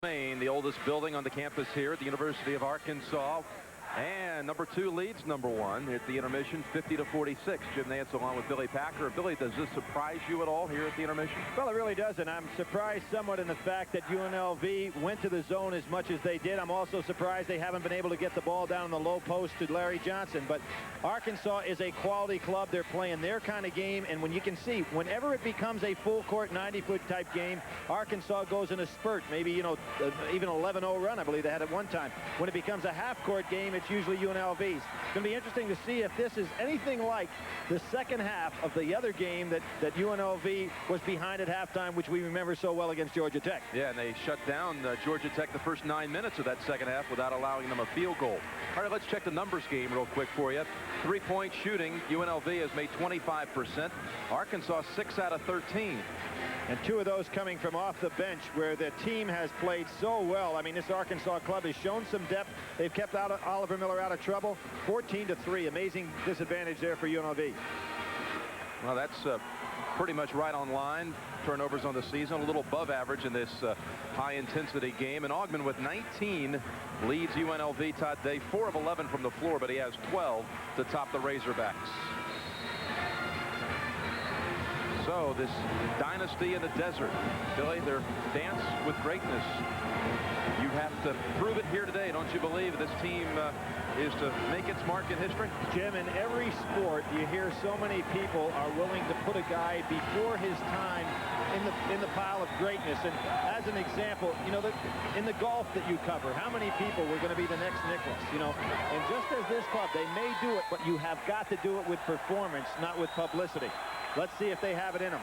Main, the oldest building on the campus here at the University of Arkansas. And number 2 leads number 1 at the intermission, 50-46. Jim Nance along with Billy Packer. Billy, does this surprise you at all here at the intermission? Well, it really doesn't. I'm surprised somewhat in the fact that UNLV went to the zone as much as they did. I'm also surprised they haven't been able to get the ball down in the low post to Larry Johnson. But Arkansas is a quality club. They're playing their kind of game. And when you can see, whenever it becomes a full court 90-foot type game, Arkansas goes in a spurt. Maybe, you know, even 11-0 run, I believe they had at one time. When it becomes a half-court game, it's usually UNLV's. It's going to be interesting to see if this is anything like the second half of the other game that UNLV was behind at halftime, which we remember so well against Georgia Tech. Yeah, and they shut down Georgia Tech the first 9 minutes of that second half without allowing them a field goal. All right, let's check the numbers game real quick for you. 3-point shooting, UNLV has made 25%. Arkansas 6 out of 13. And 2 of those coming from off the bench, where the team has played so well. I mean, this Arkansas club has shown some depth. They've kept Oliver Miller out of trouble. 14-3. Amazing disadvantage there for UNLV. Well, that's pretty much right on line. Turnovers on the season, a little above average in this high-intensity game. And Augman with 19 leads UNLV. Todd Day 4 of 11 from the floor, but he has 12 to top the Razorbacks. So this dynasty in the desert, Billy, their dance with greatness. You have to prove it here today, don't you believe? This team is to make its mark in history. Jim, in every sport, you hear so many people are willing to put a guy before his time in the pile of greatness. And as an example, you know, in the golf that you cover, how many people were going to be the next Nicklaus? You know, and just as this club, they may do it, but you have got to do it with performance, not with publicity. Let's see if they have it in them.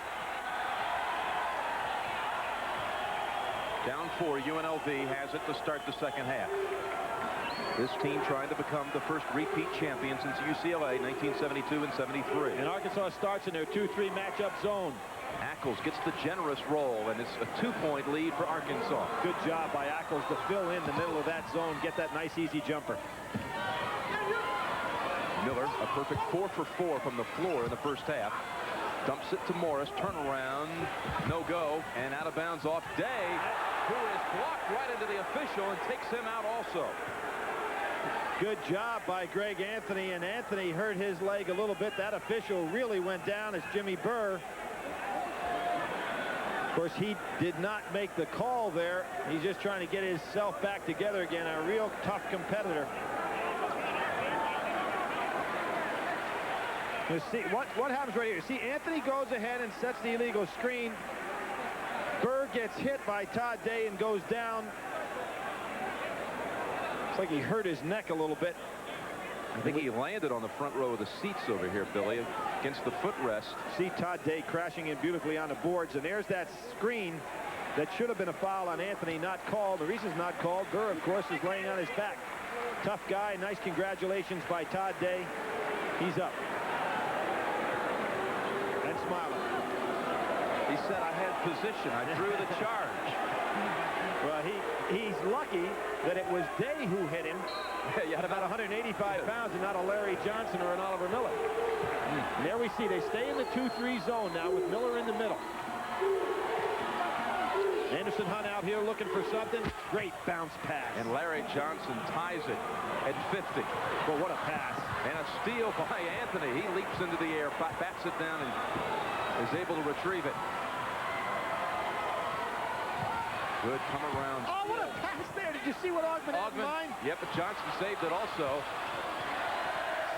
Down 4, UNLV has it to start the second half. This team trying to become the first repeat champion since UCLA, 1972 and 73. And Arkansas starts in their 2-3 matchup zone. Ackles gets the generous roll, and it's a 2-point lead for Arkansas. Good job by Ackles to fill in the middle of that zone, get that nice easy jumper. Miller, a perfect 4 for 4 from the floor in the first half. Dumps it to Morris, turnaround, no go, and out of bounds off Day, who is blocked right into the official and takes him out also. Good job by Greg Anthony, and Anthony hurt his leg a little bit. That official really went down as Jimmy Burr. Of course, he did not make the call there. He's just trying to get himself back together again. A real tough competitor. You see what happens right here. See, Anthony goes ahead and sets the illegal screen. Burr gets hit by Todd Day and goes down. It's like he hurt his neck a little bit. I think he landed on the front row of the seats over here, Billy, against the footrest. See Todd Day crashing in beautifully on the boards, and there's that screen that should have been a foul on Anthony, not called. The reason it's not called, Burr, of course, is laying on his back. Tough guy. Nice congratulations by Todd Day. He's up. And smiling. He said, I had position. I drew the charge. Well, he's lucky that it was Day who hit him. Yeah, at about 185 pounds and not a Larry Johnson or an Oliver Miller. And there we see they stay in the 2-3 zone now with Miller in the middle. Anderson Hunt out here looking for something. Great bounce pass. And Larry Johnson ties it at 50. Well, what a pass. And a steal by Anthony. He leaps into the air, bats it down, and is able to retrieve it. Good come around. Oh, what a pass there. Did you see what Augman had in mind? Yep, but Johnson saved it also.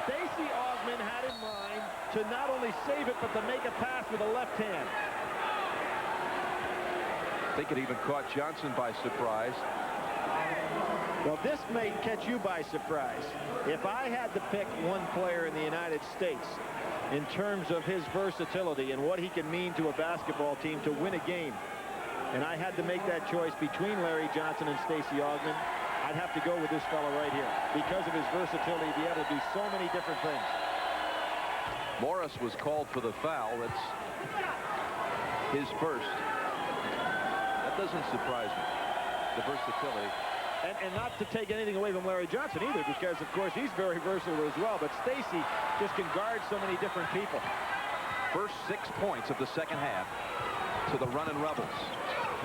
Stacey Augman had in mind to not only save it, but to make a pass with a left hand. I think it even caught Johnson by surprise. Well, this may catch you by surprise. If I had to pick one player in the United States in terms of his versatility and what he can mean to a basketball team to win a game, and I had to make that choice between Larry Johnson and Stacey Augman, I'd have to go with this fellow right here because of his versatility to be able to do so many different things. Morris was called for the foul. That's his first. That doesn't surprise me, the versatility. And not to take anything away from Larry Johnson either, because, of course, he's very versatile as well. But Stacey just can guard so many different people. First 6 points of the second half to the running Rebels.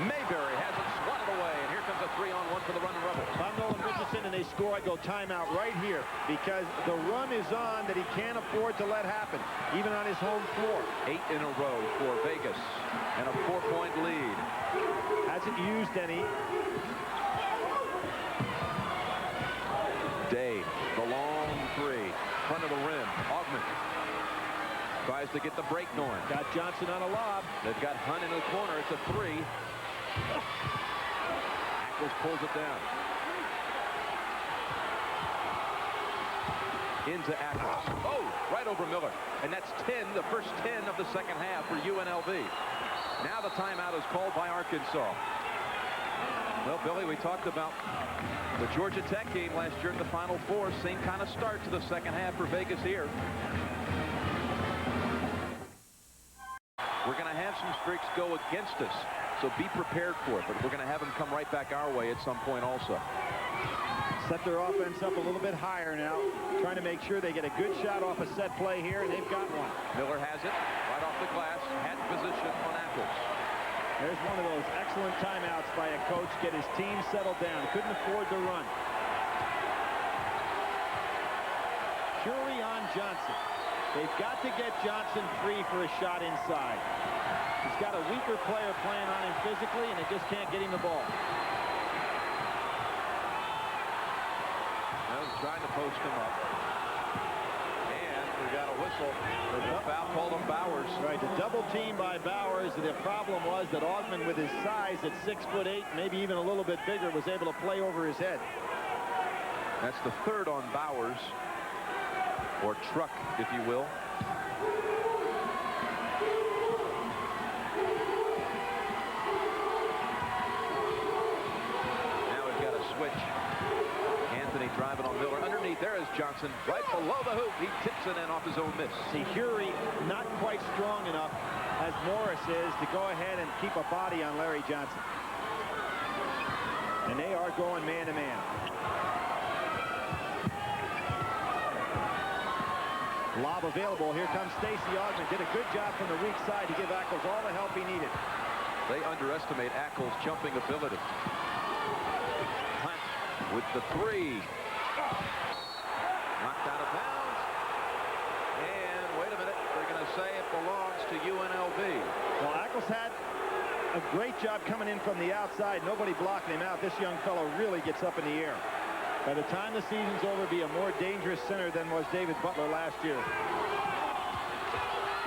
Mayberry has it swatted away, and here comes a 3-on-1 for the running Rebels. If I'm Nolan Richardson and they score, I go timeout right here because the run is on that he can't afford to let happen, even on his home floor. 8 in a row for Vegas and a 4-point lead. Hasn't used any. Day, the long three, front of the rim. Augment tries to get the break going. Got Johnson on a lob. They've got Hunt in the corner. It's a 3. Ackles pulls it down. Into Ackles. Oh, right over Miller. And that's 10, the first 10 of the second half for UNLV. Now the timeout is called by Arkansas. Well, Billy, we talked about the Georgia Tech game last year in the Final Four. Same kind of start to the second half for Vegas here. We're going to have some streaks go against us, so be prepared for it. But we're going to have them come right back our way at some point also. Set their offense up a little bit higher now, trying to make sure they get a good shot off a set play here, and they've got one. Miller has it right off the glass, had position on Ackles. There's one of those excellent timeouts by a coach, get his team settled down. Couldn't afford to run. Curry on Johnson. They've got to get Johnson free for a shot inside. He's got a weaker player playing on him physically, and they just can't get him the ball. Well, trying to post him up. And we got a whistle. The foul called on Bowers. Right, the double team by Bowers. The problem was that Augman, with his size at 6'8", maybe even a little bit bigger, was able to play over his head. That's the third on Bowers, or truck, if you will. Now we've got a switch. Anthony driving on Miller. Underneath, there is Johnson, right below the hoop. He tips it in off his own miss. See, Hury not quite strong enough, as Morris is, to go ahead and keep a body on Larry Johnson. And they are going man-to-man. Lob available. Here comes Stacey Augman. Did a good job from the weak side to give Ackles all the help he needed. They underestimate Ackles' jumping ability. Hunt with the 3. Knocked out of bounds. And wait a minute. They're going to say it belongs to UNLV. Well, Ackles had a great job coming in from the outside. Nobody blocking him out. This young fellow really gets up in the air. By the time the season's over, be a more dangerous center than was David Butler last year.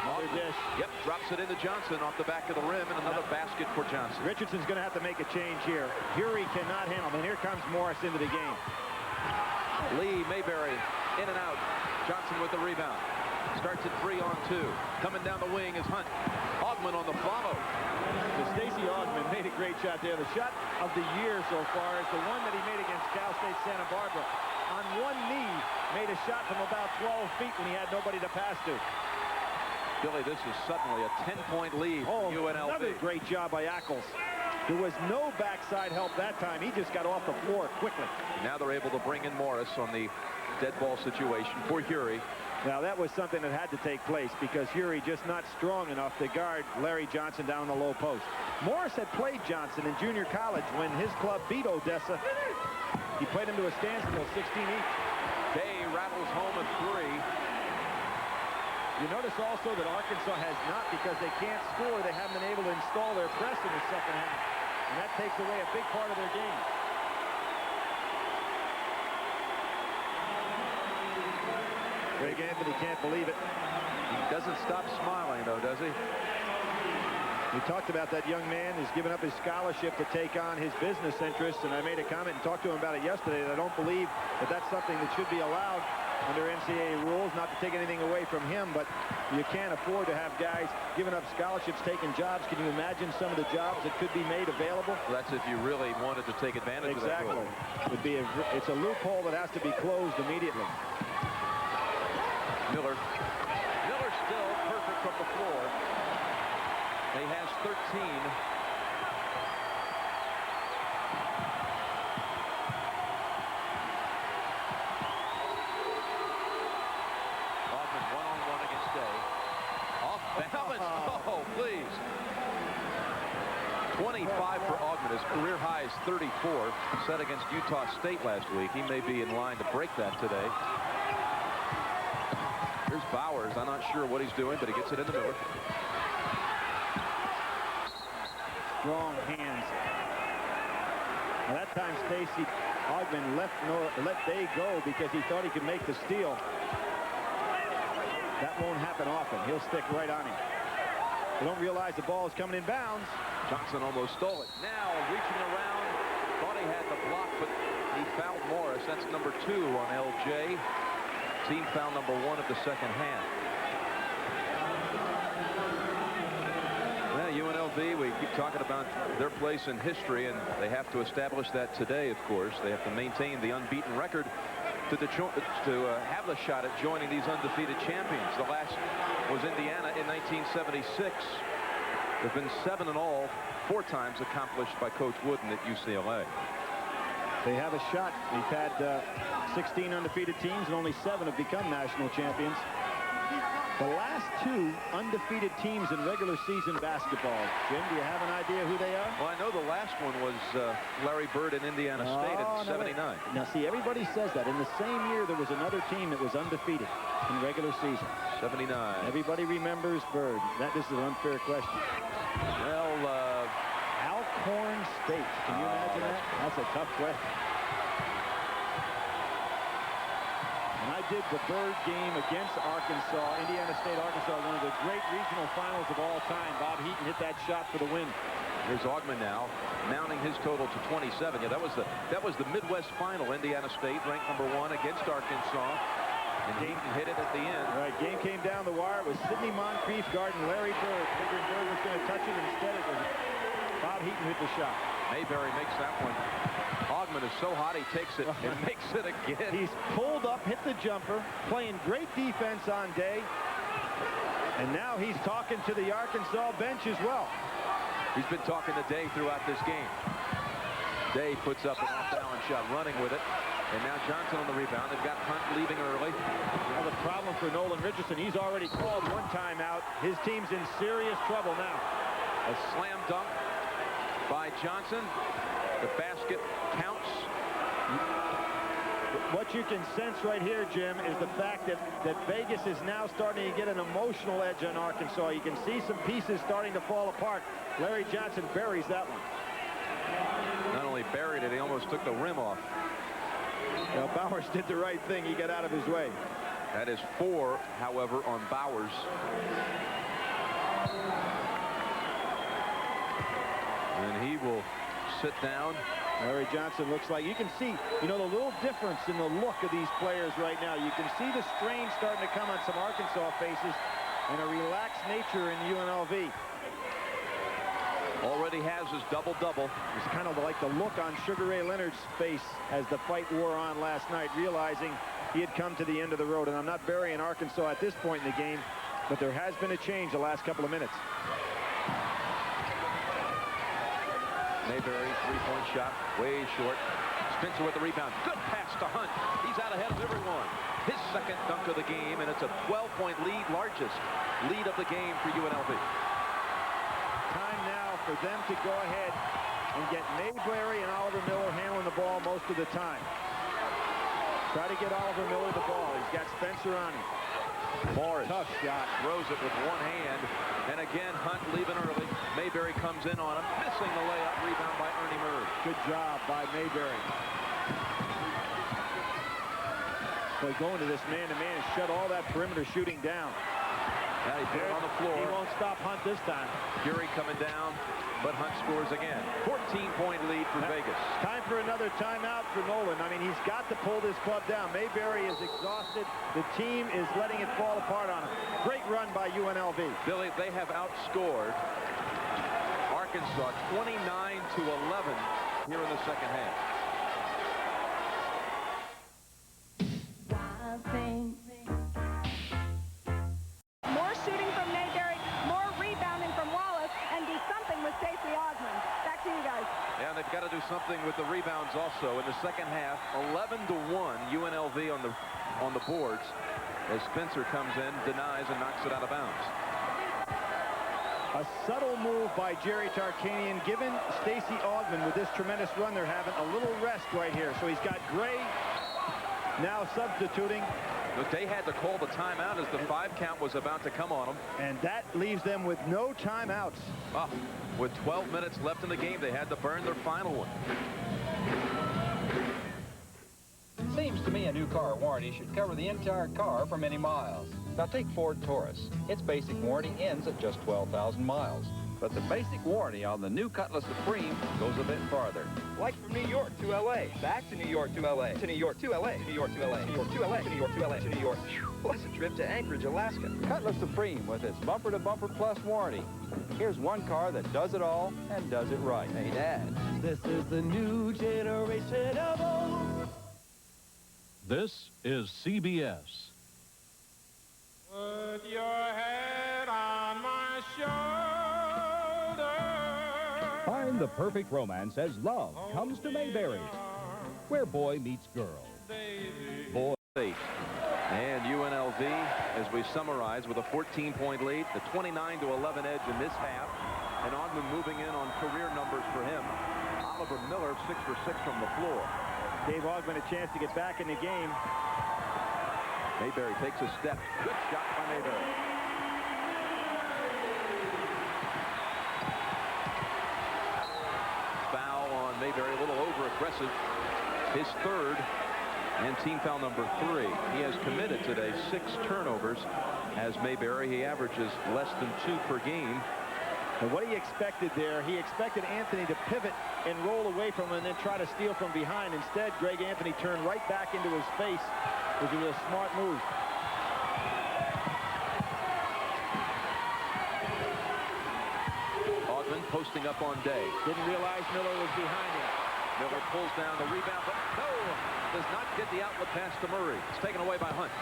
Another dish. Yep, drops it into Johnson off the back of the rim, and another basket for Johnson. Richardson's going to have to make a change here. Hury cannot handle him. And here comes Morris into the game. Lee, Mayberry, in and out. Johnson with the rebound. Starts at 3-on-2. Coming down the wing is Hunt. Augman on the follow. Stacey Augman made a great shot there. The shot of the year so far is the one that he made against Cal State Santa Barbara. On one knee, made a shot from about 12 feet when he had nobody to pass to. Billy, this is suddenly a 10-point lead for UNLV. Another great job by Ackles. There was no backside help that time. He just got off the floor quickly. Now they're able to bring in Morris on the dead ball situation for Hury. Now, that was something that had to take place because Hury just not strong enough to guard Larry Johnson down the low post. Morris had played Johnson in junior college when his club beat Odessa. He played him to a standstill, 16 each. Day rattles home a 3. You notice also that Arkansas has not, because they can't score, they haven't been able to install their press in the second half. And that takes away a big part of their game. Greg Anthony can't believe it. He doesn't stop smiling, though, does he? We talked about that young man who's given up his scholarship to take on his business interests, and I made a comment and talked to him about it yesterday that I don't believe that that's something that should be allowed under NCAA rules, not to take anything away from him, but you can't afford to have guys giving up scholarships, taking jobs. Can you imagine some of the jobs that could be made available? Well, that's if you really wanted to take advantage of that rule. Exactly. It's a loophole that has to be closed immediately. Miller still perfect from the floor. He has 13. Augman one-on-one against Day. Off balance. Oh, please. 25 for Augman. Augman. His career high is 34, set against Utah State last week. He may be in line to break that today. Here's Bowers. I'm not sure what he's doing, but he gets it in the middle. Strong hands. Well, that time Stacey Augman let Day go because he thought he could make the steal. That won't happen often. He'll stick right on him. They don't realize the ball is coming in bounds. Johnson almost stole it. Now reaching around. Thought he had the block, but he fouled Morris. That's number 2 on LJ. Team foul number 1 of the second half. Yeah, UNLV, we keep talking about their place in history, and they have to establish that today, of course. They have to maintain the unbeaten record to have the shot at joining these undefeated champions. The last was Indiana in 1976. There have been 7 in all, 4 times accomplished by Coach Wooden at UCLA. They have a shot. We've had 16 undefeated teams, and only 7 have become national champions. The last 2 undefeated teams in regular season basketball. Jim, do you have an idea who they are? Well, I know the last one was Larry Bird in Indiana State in '79. Now, see, everybody says that. In the same year, there was another team that was undefeated in regular season. '79. Everybody remembers Bird. This is an unfair question. Well, Alcorn State. Can you imagine that? That's a tough question. And I did the Bird game against Arkansas, Indiana State, Arkansas, one of the great regional finals of all time. Bob Heaton hit that shot for the win. Here's Augman now, mounting his total to 27. Yeah, that was the Midwest final. Indiana State ranked number 1 against Arkansas, and Heaton hit it at the end. Right, game came down the wire. It was Sidney Moncrief guarding Larry Bird. Figured Bird was going to touch it. Instead, it was Bob Heaton hit the shot. Mayberry makes that one. Augman is so hot, he takes it and makes it again. He's pulled up, hit the jumper, playing great defense on Day. And now he's talking to the Arkansas bench as well. He's been talking to Day throughout this game. Day puts up an off-balance shot, running with it. And now Johnson on the rebound. They've got Hunt leaving early. Now the problem for Nolan Richardson, he's already called 1 timeout. His team's in serious trouble now. A slam dunk by Johnson. The basket counts. What you can sense right here, Jim, is the fact that Vegas is now starting to get an emotional edge on Arkansas. You can see some pieces starting to fall apart. Larry Johnson buries that one. Not only buried it, he almost took the rim off. Now, Bowers did the right thing. He got out of his way. That is 4, however, on Bowers. And he will sit down. Larry Johnson looks like, you can see, the little difference in the look of these players right now. You can see the strain starting to come on some Arkansas faces and a relaxed nature in UNLV. Already has his double-double. It's kind of like the look on Sugar Ray Leonard's face as the fight wore on last night, realizing he had come to the end of the road. And I'm not burying Arkansas at this point in the game, but there has been a change the last couple of minutes. Mayberry, 3-point shot, way short. Spencer with the rebound. Good pass to Hunt. He's out ahead of everyone. His second dunk of the game, and it's a 12-point lead, largest lead of the game for UNLV. Time now for them to go ahead and get Mayberry and Oliver Miller handling the ball most of the time. Try to get Oliver Miller the ball. He's got Spencer on him. Morris. Tough shot. Throws it with one hand. And again, Hunt leaving early. Mayberry comes in on him. Missing the layup. Rebound by Ernie Murray. Good job by Mayberry. Boy, going to this man-to-man and shut all that perimeter shooting down. Now he put it on the floor. He won't stop Hunt this time. Fury coming down, but Hunt scores again. 14-point lead for Vegas. Time for another timeout for Nolan. I mean, he's got to pull this club down. Mayberry is exhausted. The team is letting it fall apart on him. Great run by UNLV. Billy, they have outscored Arkansas 29-11 here in the second half. More shooting from Mayberry, more rebounding from Wallace, and do something with Stacey Augman. Back to you guys. Yeah, and they've got to do something with the rebounds also. In the second half, 11-1 UNLV on the boards as Spencer comes in, denies, and knocks it out of bounds. A subtle move by Jerry Tarkanian, giving Stacey Augmon, with this tremendous run they're having, a little rest right here. So he's got Gray now substituting. Look, they had to call the timeout as the 5 count was about to come on them. And that leaves them with no timeouts. Oh, with 12 minutes left in the game, they had to burn their final one. Seems to me a new car warranty should cover the entire car for many miles. Now take Ford Taurus. Its basic warranty ends at just 12,000 miles. But the basic warranty on the new Cutlass Supreme goes a bit farther. Like from New York to LA, back to New York to LA, to New York to LA, to New York to LA, to New York to LA, to New York to LA, to New York. Plus a trip to Anchorage, Alaska. Cutlass Supreme with its bumper-to-bumper plus warranty. Here's one car that does it all and does it right. Hey, Dad. This is the new generation of old. This is CBS. Put your head on my shoulder. Find the perfect romance as love comes to Mayberry, where boy meets girl. Boy. And UNLV, as we summarize, with a 14-point lead, the 29-11 edge in this half, and Augmon moving in on career numbers for him. Oliver Miller 6 for 6 from the floor. Gave Augmon a chance to get back in the game. Mayberry takes a step. Good shot by Mayberry. Foul on Mayberry, a little over-aggressive. His third and team foul number 3. He has committed today 6 turnovers as Mayberry. He averages less than 2 per game. And what he expected there, he expected Anthony to pivot and roll away from him and then try to steal from behind. Instead, Greg Anthony turned right back into his face, which was a smart move. Augmon posting up on Day. Didn't realize Miller was behind him. Miller pulls down the rebound, but no, does not get the outlet pass to Murray. It's taken away by Hunt.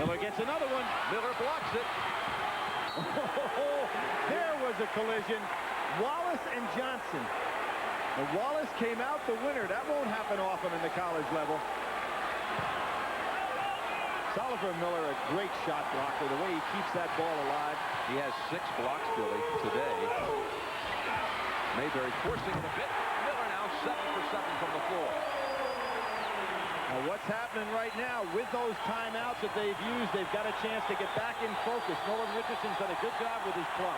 Miller gets another one. Miller blocks it. There was a collision. Wallace and Johnson. And Wallace came out the winner. That won't happen often in the college level. Oliver Miller, a great shot blocker. The way he keeps that ball alive. He has 6 blocks, Billy, today. Mayberry forcing it a bit. Miller now 7 for 7 from the floor. Now what's happening right now with those timeouts that they've used, they've got a chance to get back in focus. Nolan Richardson's done a good job with his club.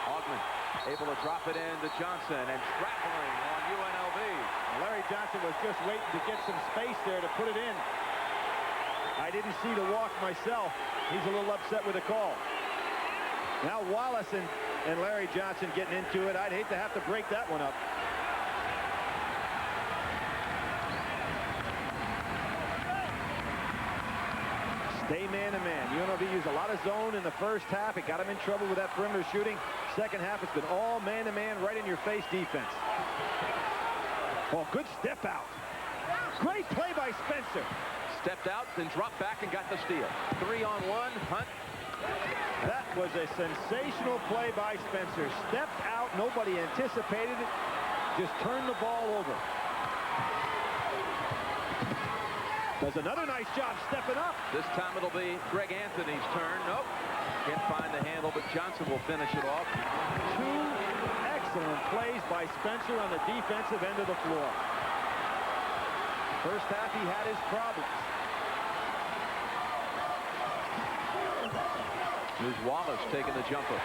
Augmon able to drop it in to Johnson and traveling on UNLV. Larry Johnson was just waiting to get some space there to put it in. I didn't see the walk myself. He's a little upset with the call. Now Wallace and Larry Johnson getting into it. I'd hate to have to break that one up. Stay man-to-man. UNLV used a lot of zone in the first half. It got him in trouble with that perimeter shooting. Second half, it's been all man-to-man, right-in-your-face defense. Oh, good step out. Great play by Spencer. Stepped out, then dropped back and got the steal. 3-on-1, Hunt. That was a sensational play by Spencer. Stepped out, nobody anticipated it. Just turned the ball over. Does another nice job stepping up. This time it'll be Greg Anthony's turn. Nope. Can't find the handle, but Johnson will finish it off. 2 excellent plays by Spencer on the defensive end of the floor. First half, he had his problems. Here's Wallace taking the jumper.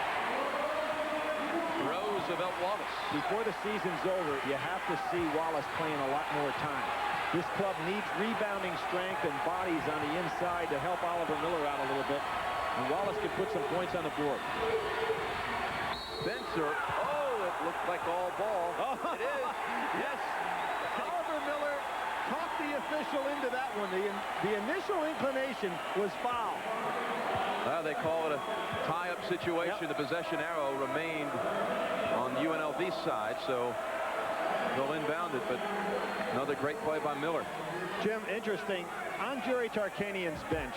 Roosevelt Wallace. Before the season's over, you have to see Wallace playing a lot more time. This club needs rebounding strength and bodies on the inside to help Oliver Miller out a little bit. And Wallace can put some points on the board. Spencer. Oh, it looked like all ball. Oh, it is. Yes. Oliver Miller talked the official into that one. The initial inclination was foul. Well, they call it a tie-up situation. Yep. The possession arrow remained on UNLV's side, so they'll inbound it, but another great play by Miller. Jim, interesting. On Jerry Tarkanian's bench,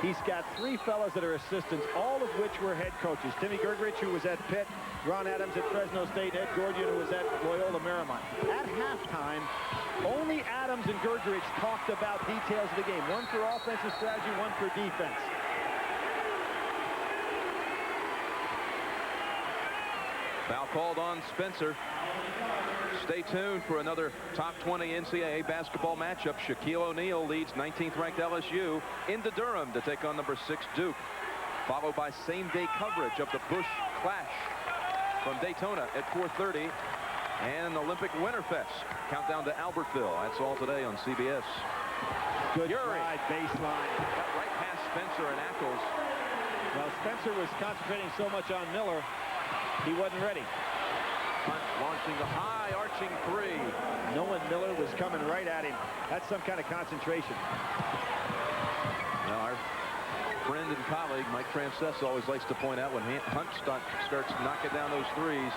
he's got 3 fellas that are assistants, all of which were head coaches. Timmy Gergerich, who was at Pitt, Ron Adams at Fresno State, Ed Gordian, who was at Loyola Marymount. At halftime, only Adams and Gergerich talked about details of the game. One for offensive strategy, one for defense. Foul called on Spencer. Stay tuned for another top 20 NCAA basketball matchup. Shaquille O'Neal leads 19th ranked LSU into Durham to take on number 6 Duke, followed by same-day coverage of the Busch Clash from Daytona at 4:30 and an Olympic Winterfest countdown to Albertville. That's all today on CBS. Good Urey. slide baseline. Got right past Spencer and Ackles. Well, Spencer was concentrating so much on Miller, he wasn't ready. Hunt launching the high arching three. Knowing Miller was coming right at him. That's some kind of concentration. Now our friend and colleague Mike Francesa always likes to point out when Hunt starts knocking down those threes,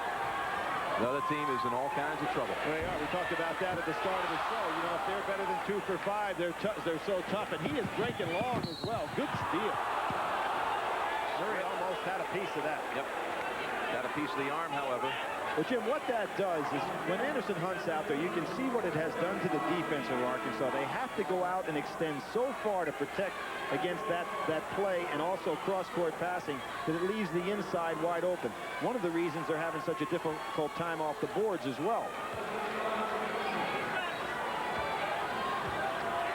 the other team is in all kinds of trouble. They are. We talked about that at the start of the show. You know, if they're better than 2 for 5, they're so tough. And he is breaking long as well. Good steal. Murray almost had a piece of that. Yep. Got a piece of the arm, however. Well, Jim, what that does is when Anderson Hunt's out there, you can see what it has done to the defense of Arkansas. They have to go out and extend so far to protect against that play and also cross-court passing that it leaves the inside wide open. One of the reasons they're having such a difficult time off the boards as well.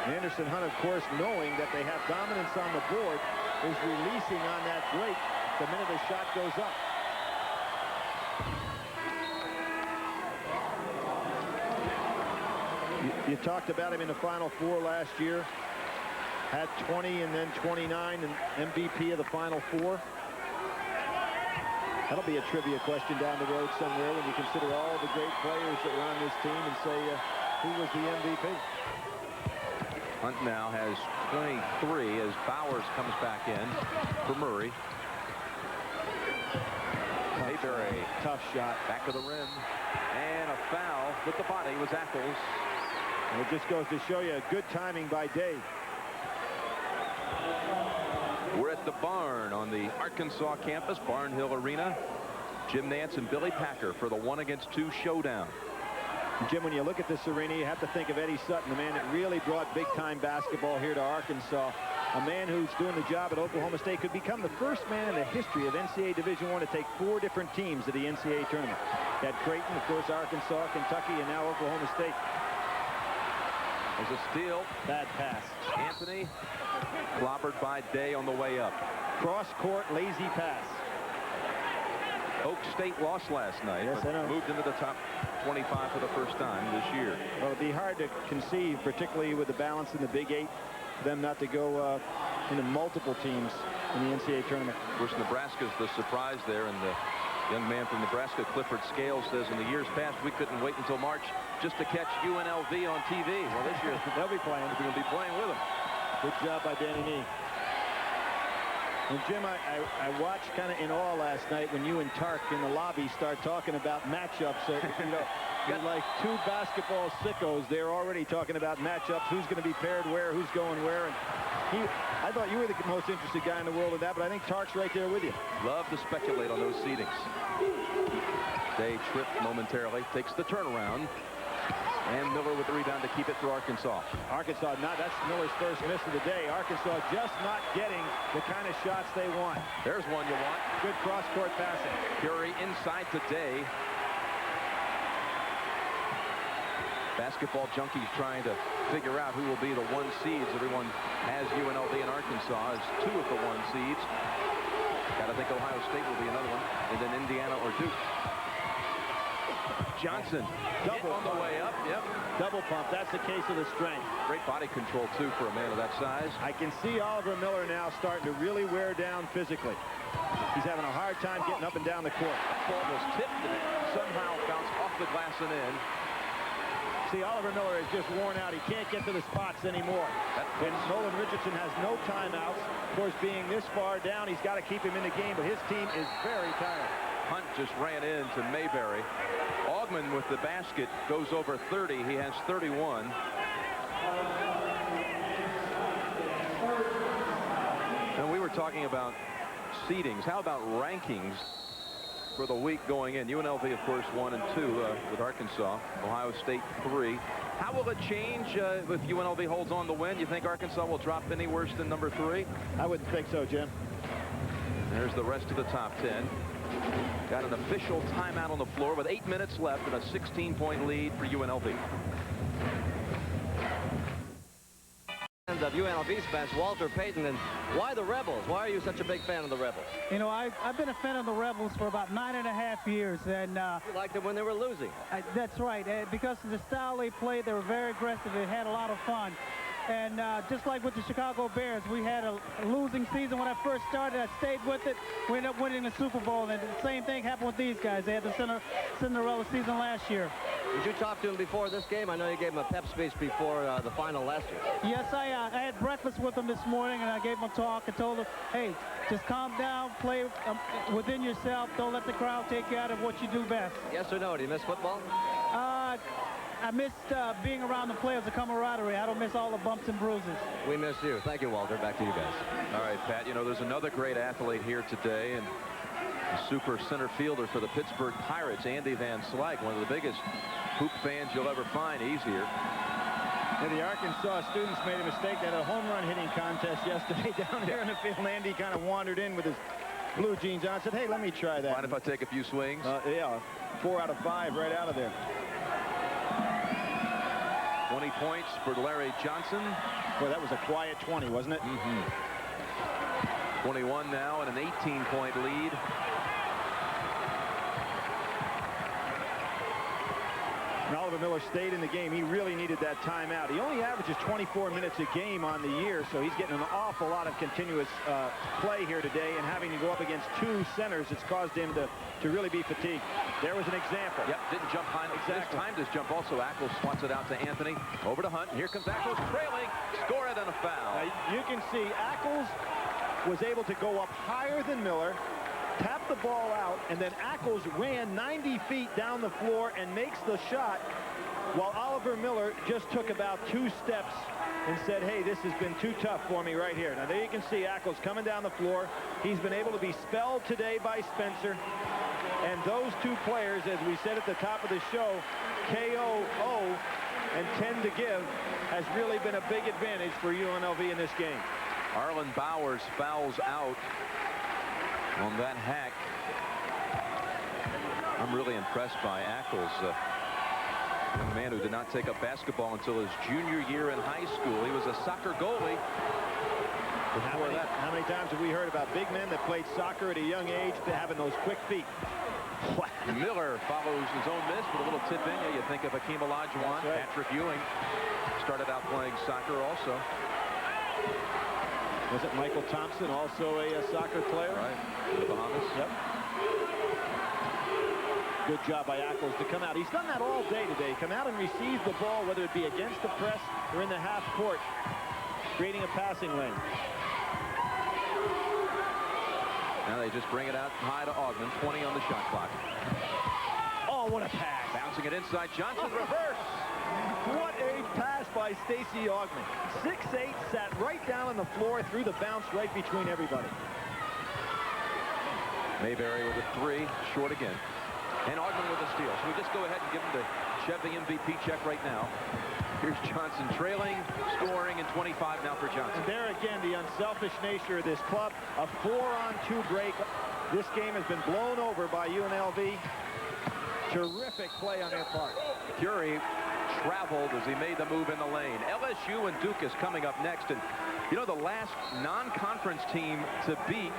Anderson Hunt, of course, knowing that they have dominance on the board, is releasing on that break the minute the shot goes up. You talked about him in the Final Four last year. Had 20 and then 29 and MVP of the Final Four. That'll be a trivia question down the road somewhere when you consider all the great players that were on this team and say who was the MVP. Hunt now has 23 as Bowers comes back in for Murray. Mayberry. Tough shot. Back to the rim. And a foul with the body was Ackles. And it just goes to show you good timing by Day. We're at the Barn on the Arkansas campus, Barnhill Arena. Jim Nance and Billy Packer for the 1-against-2 showdown. Jim, when you look at this arena, you have to think of Eddie Sutton, the man that really brought big-time basketball here to Arkansas. A man who's doing the job at Oklahoma State, could become the first man in the history of NCAA Division I to take 4 different teams to the NCAA tournament. Had Creighton, of course, Arkansas, Kentucky, and now Oklahoma State. There's a steal. Bad pass. Anthony clobbered by Day on the way up. Cross-court, lazy pass. Oak State lost last night, yes, but moved into the top 25 for the first time this year. Well, it'd be hard to conceive, particularly with the balance in the Big 8, them not to go into multiple teams in the NCAA tournament. Of course, Nebraska's the surprise there, and the young man from Nebraska, Clifford Scales, says in the years past we couldn't wait until March just to catch UNLV on TV. Well, this year they'll be playing. We're going to be playing with them. Good job by Danny Nee. And Jim, I watched kind of in awe last night when you and Tark in the lobby start talking about matchups. You know, you're like 2 basketball sickos. They're already talking about matchups. Who's going to be paired where? Who's going where? And I thought you were the most interested guy in the world in that, but I think Tark's right there with you. Love to speculate on those seedings. Day tripped momentarily, takes the turnaround. And Miller with the rebound to keep it for Arkansas. Arkansas, that's Miller's first miss of the day. Arkansas just not getting the kind of shots they want. There's one you want. Good cross-court passing. Curry inside to Day. Basketball junkies trying to figure out who will be the 1 seeds. Everyone has UNLV and Arkansas as 2 of the 1 seeds. Got to think Ohio State will be another one, and then Indiana or Duke. Johnson double on the way up. Yep. Double pump. That's the case of the strength. Great body control, too, for a man of that size. I can see Oliver Miller now starting to really wear down physically. He's having a hard time getting up and down the court. That ball was tipped and it somehow bounced off the glass and in. See, Oliver Miller is just worn out. He can't get to the spots anymore. And Nolan Richardson has no timeouts. Of course, being this far down, he's got to keep him in the game, but his team is very tired. Hunt just ran into Mayberry. Augman with the basket goes over 30. He has 31. And we were talking about seedings. How about rankings for the week going in? UNLV, of course, 1 and 2 with Arkansas. Ohio State 3. How will it change if UNLV holds on to win? You think Arkansas will drop any worse than number 3? I wouldn't think so, Jim. There's the rest of the top 10. got an official timeout on the floor with 8 minutes left and a 16-point lead for UNLV. Of UNLV's bench, Walter Payton. And why the Rebels? Why are you such a big fan of the Rebels? You know, I've been a fan of the Rebels for about 9.5 years, and You liked them when they were losing. that's right. Because of the style they played, they were very aggressive. They had a lot of fun. And just like with the Chicago Bears, we had a losing season when I first started. I stayed with it. We ended up winning the Super Bowl. And the same thing happened with these guys. They had the Cinderella season last year. Did you talk to him before this game? I know you gave him a pep speech before the final last year. Yes, I had breakfast with them this morning, and I gave them a talk and told them, hey, just calm down, play within yourself. Don't let the crowd take you out of what you do best. Yes or no? Do you miss football? I missed being around the players, the camaraderie. I don't miss all the bumps and bruises. We miss you. Thank you, Walter. Back to you guys. All right, Pat, you know, there's another great athlete here today, and the super center fielder for the Pittsburgh Pirates, Andy Van Slyke, one of the biggest hoop fans you'll ever find. He's here. And the Arkansas students made a mistake. They had a home run hitting contest yesterday down here in the field. Andy kind of wandered in with his blue jeans on. Said, hey, let me try that. Mind if I take a few swings? Yeah, 4 out of 5 right out of there. 20 points for Larry Johnson. Boy, that was a quiet 20, wasn't it? 21 now and an 18-point lead. And Oliver Miller stayed in the game. He really needed that timeout. He only averages 24 minutes a game on the year, so he's getting an awful lot of continuous play here today, and having to go up against 2 centers, it's caused him to really be fatigued. There was an example. Yep, didn't jump high enough. Exactly. Timed his jump also. Ackles swats it out to Anthony. Over to Hunt. Here comes Ackles trailing. Score it and a foul. Now, you can see Ackles was able to go up higher than Miller, tap the ball out, and then Ackles ran 90 feet down the floor and makes the shot, while Oliver Miller just took about 2 steps and said, hey, this has been too tough for me right here. Now there you can see Ackles coming down the floor. He's been able to be spelled today by Spencer. And those 2 players, as we said at the top of the show, KO and 10 to give, has really been a big advantage for UNLV in this game. Arlen Bowers fouls out on that hack. I'm really impressed by Ackles, a young man who did not take up basketball until his junior year in high school. He was a soccer goalie. How many times have we heard about big men that played soccer at a young age having those quick feet? Miller follows his own miss with a little tip in. You think of Hakeem Olajuwon. Right. Patrick Ewing started out playing soccer also. Was it Michael Thompson, also a soccer player? Right, the Bahamas. Yep. Good job by Ackles to come out. He's done that all day today. Come out and receive the ball, whether it be against the press or in the half court, creating a passing lane. Now they just bring it out high to Augman. 20 on the shot clock. Oh, what a pass. Bouncing it inside. Johnson reverse. What a pass by Stacey Augman. 6'8", sat right down on the floor, threw the bounce right between everybody. Mayberry with a 3, short again. And Augman with a steal. So we just go ahead and give him the Chevy MVP check right now. Here's Johnson trailing, scoring, and 25 now for Johnson. And there again, the unselfish nature of this club. A 4-on-2 break. This game has been blown over by UNLV. Terrific play on their part. Curie traveled as he made the move in the lane. LSU and Duke is coming up next. And, you know, the last non-conference team to beat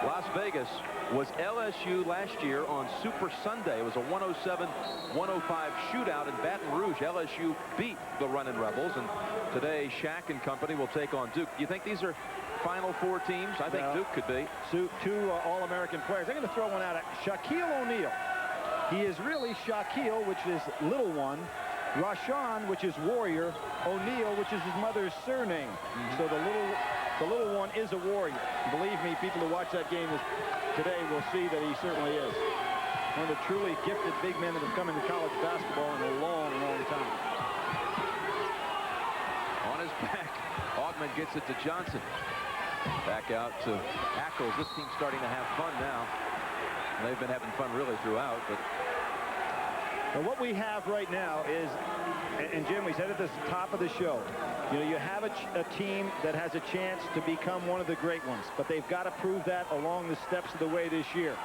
Las Vegas was LSU last year on Super Sunday. It was a 107-105 shootout in Baton Rouge. LSU beat the Runnin' Rebels, and today Shaq and company will take on Duke. Do you think these are Final Four teams? I think Duke could be. 2 All-American players. I'm going to throw one out at Shaquille O'Neal. He is really Shaquille, which is little one. Rashawn, which is warrior. O'Neal, which is his mother's surname. So the little one is a warrior. Believe me, people who watch that game today will see that he certainly is. One of the truly gifted big men that have come into college basketball in a long, long time. On his back, Augman gets it to Johnson. Back out to Ackles. This team's starting to have fun now. They've been having fun really throughout, but what we have right now is, and Jim, we said at the top of the show, you know, you have a team that has a chance to become one of the great ones, but they've got to prove that along the steps of the way this year.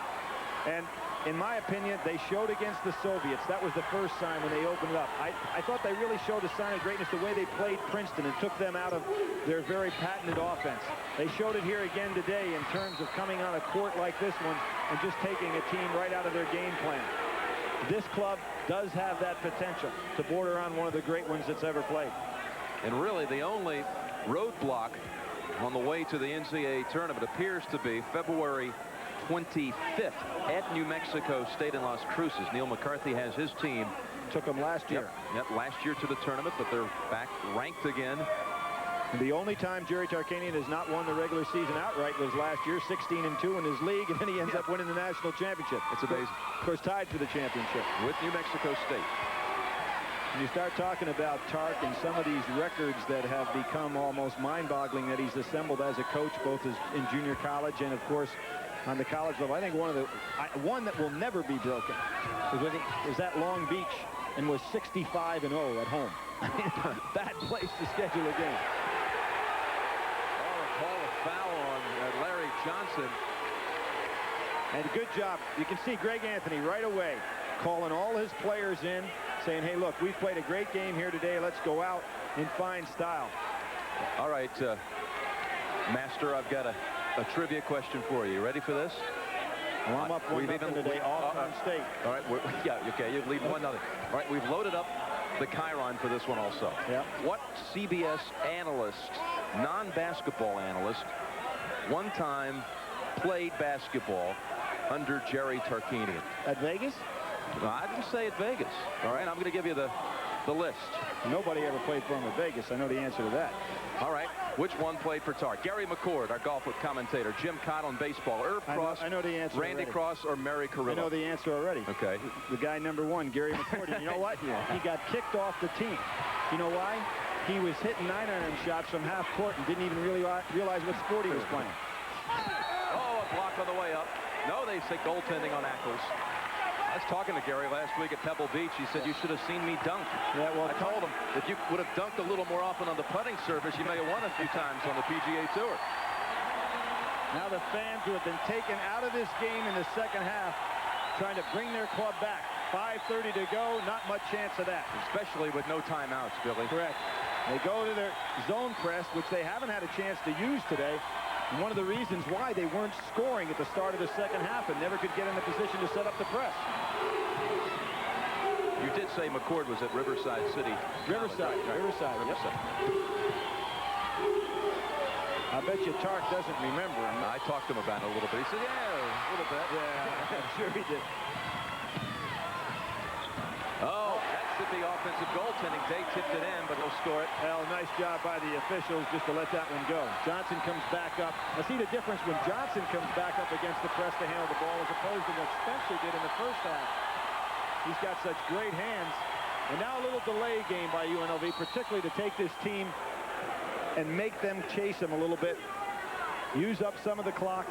And in my opinion, they showed against the Soviets. That was the first sign when they opened it up. I thought they really showed a sign of greatness the way they played Princeton and took them out of their very patented offense. They showed it here again today in terms of coming on a court like this one and just taking a team right out of their game plan. This club does have that potential to border on one of the great ones that's ever played. And really, the only roadblock on the way to the NCAA tournament appears to be February 25th at New Mexico State in Las Cruces. Neil McCarthy has his team. Took them last year. Yep, last year to the tournament, but they're back ranked again. And the only time Jerry Tarkanian has not won the regular season outright was last year, 16-2 in his league, and then he ends up winning the national championship. It's amazing. Of course, tied for the championship. With New Mexico State. When you start talking about Tark and some of these records that have become almost mind-boggling that he's assembled as a coach, both as in junior college and, of course, on the college level. I think one that will never be broken is that Long Beach and was 65-0 at home. Bad place to schedule a game. Oh, call a foul on Larry Johnson. And a good job. You can see Greg Anthony right away calling all his players in, saying, hey, look, we've played a great game here today. Let's go out in fine style. All right, Master, I've got a trivia question for you. You ready for this? Well, I'm up 1-0 today, Auburn State. All right, yeah, okay, you lead 1-0. All right, we've loaded up the Chiron for this one also. Yeah. What CBS analyst, non-basketball analyst, one time played basketball under Jerry Tarkanian? At Vegas? No, I didn't say at Vegas. All right, I'm going to give you the list. Nobody ever played for him at Vegas. I know the answer to that. All right, which one played for Tark? Gary McCord, our golf commentator. Jim Cottle in baseball. Irv Cross, I know the answer Randy already. Cross, or Mary Carrillo? I know the answer already. Okay. The guy number one, Gary McCord. And you know what? He got kicked off the team. You know why? He was hitting 9-iron shots from half court and didn't even really realize what sport he was playing. Oh, a block on the way up. No, they say goaltending on Ackles. I was talking to Gary last week at Pebble Beach. He said, you should have seen me dunk. Yeah, well, I told him, if you would have dunked a little more often on the putting surface, you may have won a few times on the PGA Tour. Now the fans who have been taken out of this game in the second half trying to bring their club back. 5:30 to go, not much chance of that. Especially with no timeouts, Billy. Correct. They go to their zone press, which they haven't had a chance to use today. And one of the reasons why they weren't scoring at the start of the second half and never could get in a position to set up the press. You did say McCord was at Riverside City. Riverside. Yep. I bet you Tark doesn't remember him. I talked to him about it a little bit. He said, yeah, a little bit. Yeah, I'm sure he did. Oh, that's the offensive goaltending. Day tipped it in, but he'll score it. Well, nice job by the officials just to let that one go. Johnson comes back up. Now see the difference when Johnson comes back up against the press to handle the ball as opposed to what Spencer did in the first half. He's got such great hands. And now a little delay game by UNLV, particularly to take this team and make them chase him a little bit. Use up some of the clock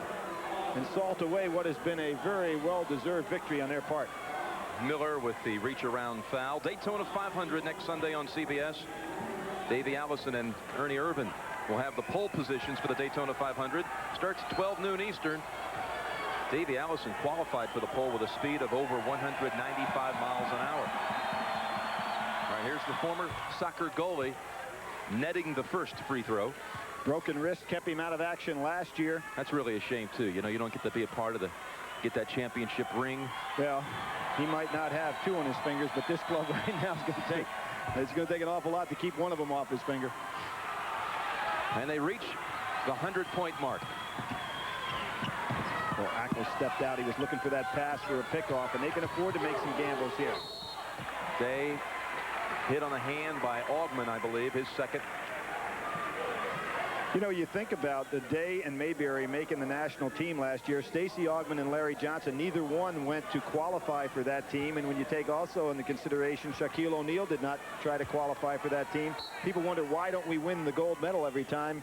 and salt away what has been a very well-deserved victory on their part. Miller with the reach-around foul. Daytona 500 next Sunday on CBS. Davey Allison and Ernie Irvin will have the pole positions for the Daytona 500. Starts 12 noon Eastern. Davey Allison qualified for the pole with a speed of over 195 miles an hour. All right, here's the former soccer goalie netting the first free throw. Broken wrist kept him out of action last year. That's really a shame, too. You know, you don't get to be a part of get that championship ring. Well, he might not have two on his fingers, but this glove right now is going to take an awful lot to keep one of them off his finger. And they reach the 100-point mark. Well, Ackles stepped out. He was looking for that pass for a pickoff, and they can afford to make some gambles here. Day hit on the hand by Augman, I believe, his second. You know, you think about the Day and Mayberry making the national team last year. Stacey Augman and Larry Johnson, neither one went to qualify for that team. And when you take also into consideration Shaquille O'Neal did not try to qualify for that team. People wonder, why don't we win the gold medal every time,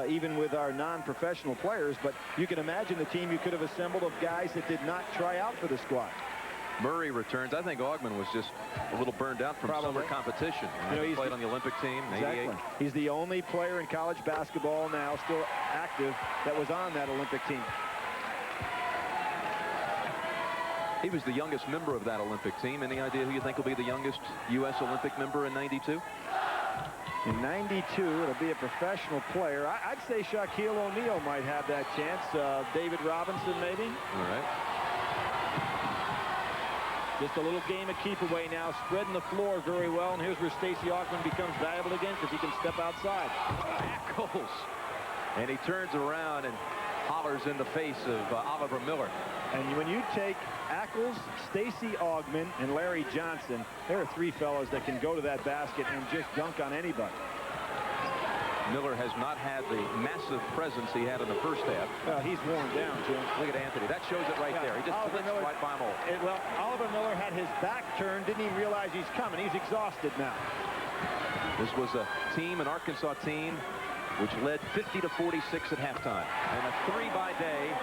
even with our non-professional players? But you can imagine the team you could have assembled of guys that did not try out for the squad. Murray returns. I think Augman was just a little burned out from summer competition. You know, he played on the Olympic team in '88. He's the only player in college basketball now still active that was on that Olympic team. He was the youngest member of that Olympic team. Any idea who you think will be the youngest U.S. Olympic member in '92? In '92, it'll be a professional player. I'd say Shaquille O'Neal might have that chance. David Robinson, maybe. All right. Just a little game of keep away now, spreading the floor very well. And here's where Stacey Augmon becomes valuable again because he can step outside. Ackles. And he turns around and hollers in the face of Oliver Miller. And when you take Ackles, Stacey Augmon, and Larry Johnson, there are three fellows that can go to that basket and just dunk on anybody. Miller has not had the massive presence he had in the first half. Well, he's worn down, Jim. Look at Anthony. That shows it right there. He just blitzed right by him all. Well, Oliver Miller had his back turned, didn't even realize he's coming. He's exhausted now. This was a team, an Arkansas team, which led 50-46 at halftime. And a three by Day.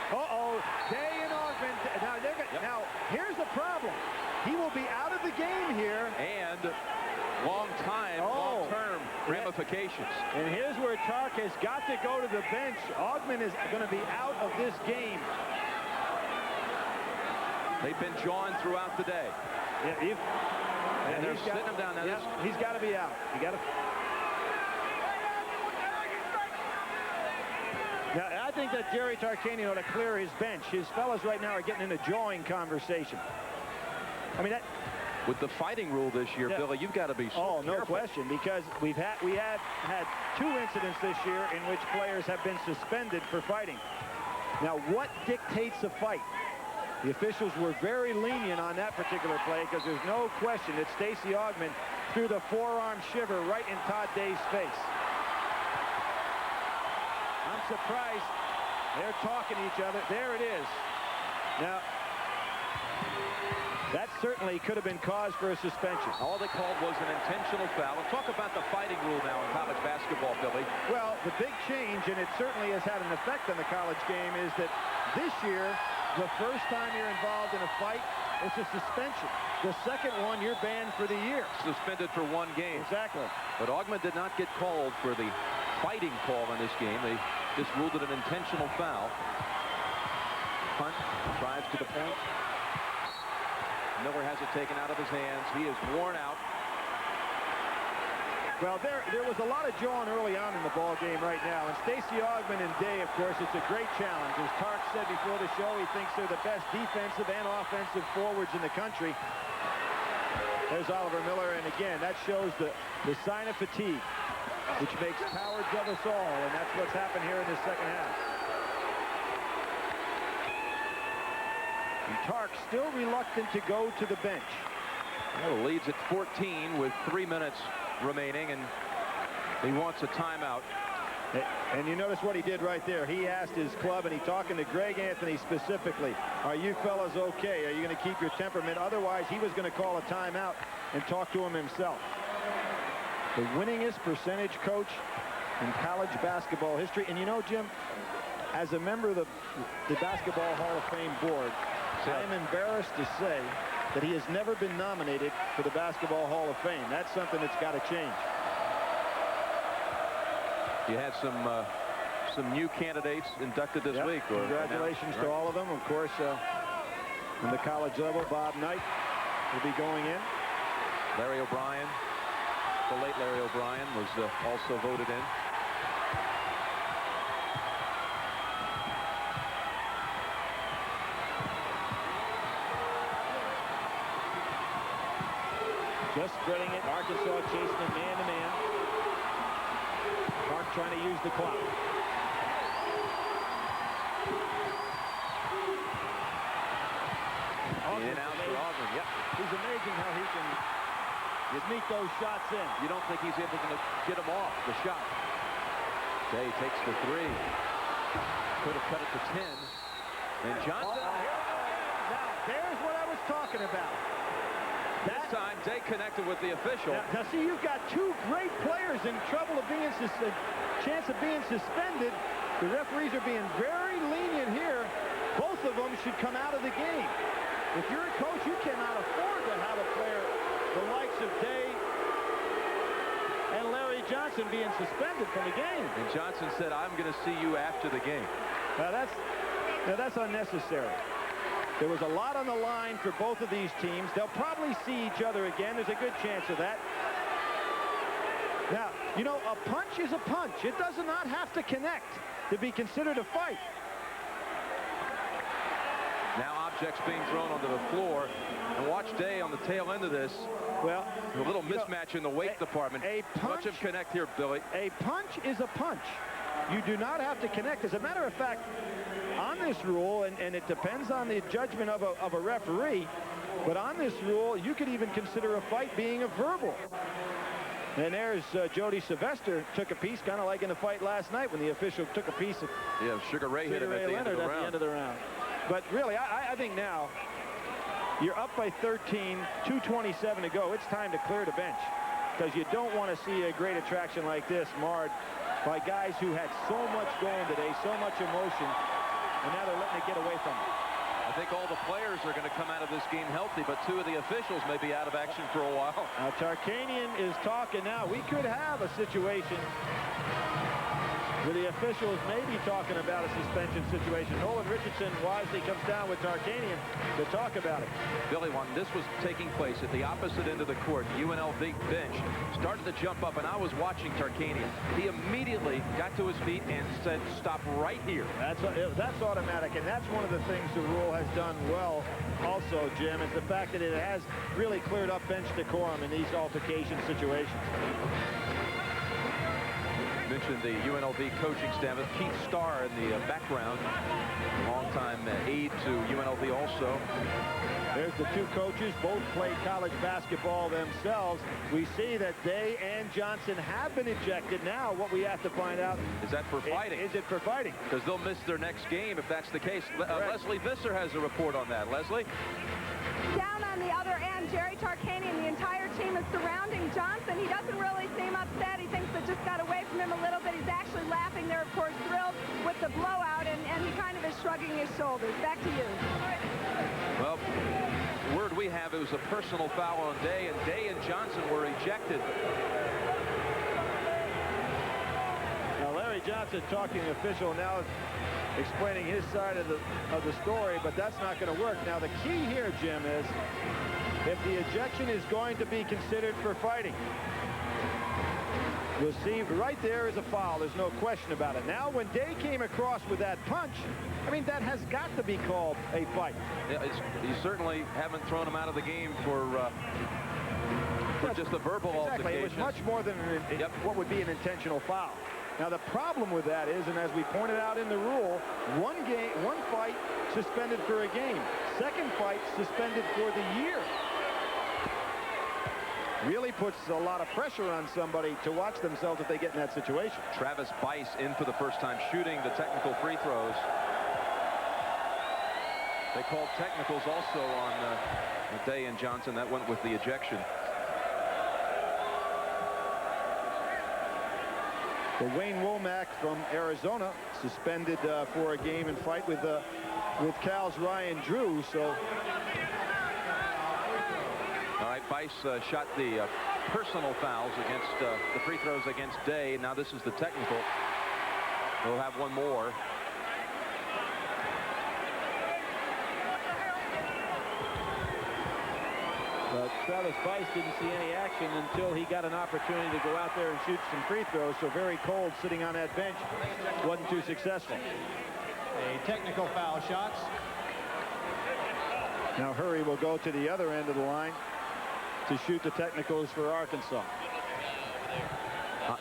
Uh-oh, Day and Augmon. Now, here's the problem. He will be out of the game here. And long-term ramifications. And here's where Tark has got to go to the bench. Augmon is going to be out of this game. They've been jawing throughout the day. Yeah, and they're sitting him down. Now, he's got to be out. Now, I think that Jerry Tarkanian ought to clear his bench. His fellas right now are getting in a jawing conversation. I mean, that... With the fighting rule this year, Billy, you've got to be so no question, because we had two incidents this year in which players have been suspended for fighting. Now, what dictates a fight? The officials were very lenient on that particular play because there's no question that Stacey Augmon threw the forearm shiver right in Todd Day's face. I'm surprised they're talking to each other. There it is. Now, that certainly could have been cause for a suspension. All they called was an intentional foul. And talk about the fighting rule now in college basketball, Billy. Well, the big change, and it certainly has had an effect on the college game, is that this year, the first time you're involved in a fight, it's a suspension. The second one, you're banned for the year. Suspended for one game. Exactly. But Augmon did not get called for the fighting call in this game. They just ruled it an intentional foul. Hunt drives to the point. Miller has it taken out of his hands. He is worn out. Well, there was a lot of jawing early on in the ball game right now. And Stacey Augmon and Day, of course, it's a great challenge. As Tark said before the show, he thinks they're the best defensive and offensive forwards in the country. There's Oliver Miller, and again, that shows the sign of fatigue, which makes cowards of us all, and that's what's happened here in the second half. And Tark still reluctant to go to the bench. Well, leads at 14 with 3 minutes remaining, and he wants a timeout. And you notice what he did right there. He asked his club, and he's talking to Greg Anthony specifically, are you fellas okay? Are you going to keep your temperament? Otherwise, he was going to call a timeout and talk to him himself. The winningest percentage coach in college basketball history. And you know, Jim, as a member of the Basketball Hall of Fame board, I am embarrassed to say that he has never been nominated for the Basketball Hall of Fame. That's something that's got to change. You had some new candidates inducted this week. Congratulations to all of them. Of course, in the college level, Bob Knight will be going in. Larry O'Brien, the late Larry O'Brien, was also voted in. Just spreading it. Arkansas chasing him man-to-man. Clark trying to use the clock. In out for Augmon. Yep. He's amazing how he can meet those shots in. You don't think he's able to get him off the shot. Day takes the three. Could have cut it to 10. And Johnson. Now, there's what I was talking about. This time, Day connected with the official. Now, see, you've got two great players in trouble of being chance of being suspended. The referees are being very lenient here. Both of them should come out of the game. If you're a coach, you cannot afford to have a player the likes of Day and Larry Johnson being suspended from the game. And Johnson said, I'm going to see you after the game. Now, Now, that's unnecessary. There was a lot on the line for both of these teams. They'll probably see each other again. There's a good chance of that. Now, you know, a punch is a punch. It does not have to connect to be considered a fight. Now objects being thrown onto the floor. And watch Day on the tail end of this. Well, a little mismatch in the weight department. Watch him connect here, Billy. A punch is a punch. You do not have to connect. As a matter of fact, on this rule, and it depends on the judgment of a referee, but on this rule, you could even consider a fight being a verbal. And there's Jody Sylvester took a piece, kind of like in the fight last night when the official took a piece of Sugar Ray hit him at the end of the round. But really, I think now you're up by 13, 2:27 to go. It's time to clear the bench, because you don't want to see a great attraction like this marred by guys who had so much going today, so much emotion, and now they're letting it get away from them. I think all the players are going to come out of this game healthy, but two of the officials may be out of action for a while. Now, Tarkanian is talking now. We could have a situation where the officials may be talking about a suspension situation. Nolan Richardson wisely comes down with Tarkanian to talk about it. Billy, when this was taking place at the opposite end of the court, UNLV bench started to jump up, and I was watching Tarkanian. He immediately got to his feet and said, stop right here. That's automatic, and that's one of the things the rule has done well also, Jim, is the fact that it has really cleared up bench decorum in these altercation situations. Mentioned the UNLV coaching staff. Keith Starr in the background, longtime aide to UNLV also. There's the two coaches, both played college basketball themselves. We see that Day and Johnson have been ejected. Now what we have to find out is that for fighting. Is it for fighting? Because they'll miss their next game if that's the case. Leslie Visser has a report on that. Leslie? Down on the other end, Jerry Tarkanian, the entire team is surrounding Johnson. He doesn't really seem upset. He thinks it just got away from him a little bit. He's actually laughing. They're, of course, thrilled with the blowout, and he kind of is shrugging his shoulders. Back to you. Well, the word we have, it was a personal foul on Day, and Day and Johnson were ejected. Now, Larry Johnson, talking official, now explaining his side of the story, but that's not going to work. Now, the key here, Jim, is if the ejection is going to be considered for fighting, you'll see right there is a foul. There's no question about it. Now, when Day came across with that punch, I mean, that has got to be called a fight. Yeah, you certainly haven't thrown him out of the game for just a verbal altercation. It was much more than what would be an intentional foul. Now, the problem with that is, and as we pointed out in the rule, one fight suspended for a game. Second fight suspended for the year. Really puts a lot of pressure on somebody to watch themselves if they get in that situation. Travis Bice in for the first time, shooting the technical free throws. They called technicals also on Day and Johnson. That went with the ejection. Well, Wayne Womack from Arizona suspended for a game and fight with Cal's Ryan Drew. So, all right, Bice shot the personal fouls against the free throws against Day. Now this is the technical. We'll have one more. But Travis Bice didn't see any action until he got an opportunity to go out there and shoot some free throws. So very cold sitting on that bench. Wasn't too successful. A technical foul shots. Now Hurry will go to the other end of the line to shoot the technicals for Arkansas.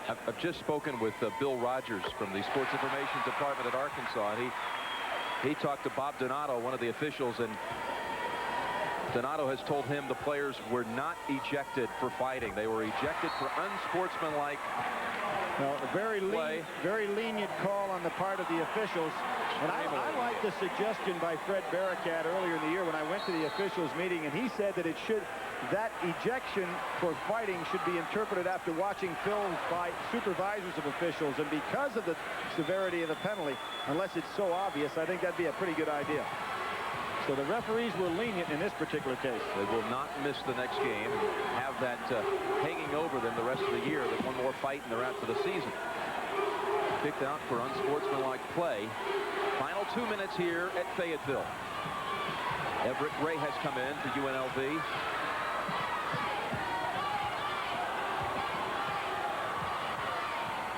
I've just spoken with Bill Rogers from the Sports Information Department at Arkansas. He talked to Bob Donato, one of the officials, and Donato has told him the players were not ejected for fighting. They were ejected for unsportsmanlike a very lenient call on the part of the officials. And I like the suggestion by Fred Barakat earlier in the year when I went to the officials meeting, and he said that that ejection for fighting should be interpreted after watching films by supervisors of officials. And because of the severity of the penalty, unless it's so obvious, I think that'd be a pretty good idea. So the referees were lenient in this particular case. They will not miss the next game, have that hanging over them the rest of the year, that one more fight and they're out for the season. Kicked out for unsportsmanlike play. Final 2 minutes here at Fayetteville. Everett Gray has come in for UNLV.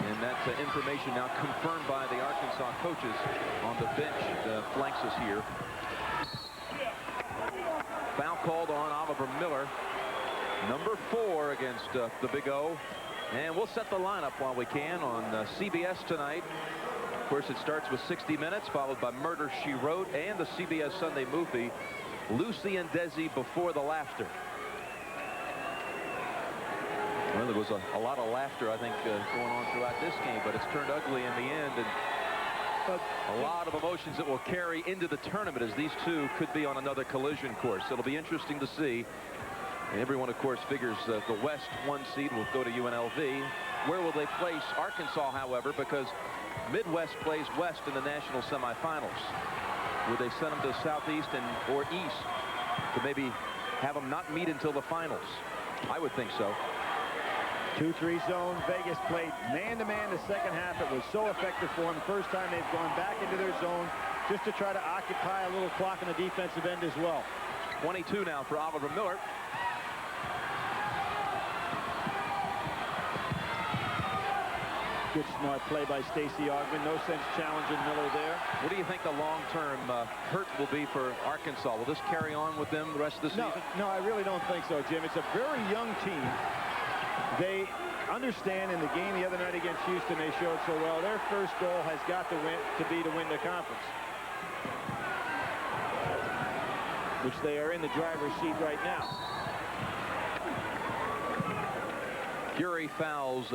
And that information now confirmed by the Arkansas coaches on the bench. Flanks us here. Foul called on Oliver Miller, number 4 against the Big O. And we'll set the lineup while we can on CBS tonight. Of course, it starts with 60 Minutes, followed by Murder, She Wrote, and the CBS Sunday movie, Lucy and Desi Before the Laughter. Well, there was a lot of laughter, I think, going on throughout this game, but it's turned ugly in the end. And a lot of emotions that will carry into the tournament, as these two could be on another collision course. It'll be interesting to see. And everyone, of course, figures the West 1 seed will go to UNLV. Where will they place Arkansas, however, because Midwest plays West in the national semifinals. Would they send them to Southeast or East to maybe have them not meet until the finals? I would think so. 2-3 zone. Vegas played man-to-man the second half. It was so effective for them. First time they've gone back into their zone just to try to occupy a little clock on the defensive end as well. 22 now for Oliver Miller. Good smart play by Stacey Augmon. No sense challenging Miller there. What do you think the long-term hurt will be for Arkansas? Will this carry on with them the rest of the season? No, I really don't think so, Jim. It's a very young team. They understand in the game the other night against Houston, they showed so well. Their first goal has got to be to win the conference, which they are in the driver's seat right now. Fury fouls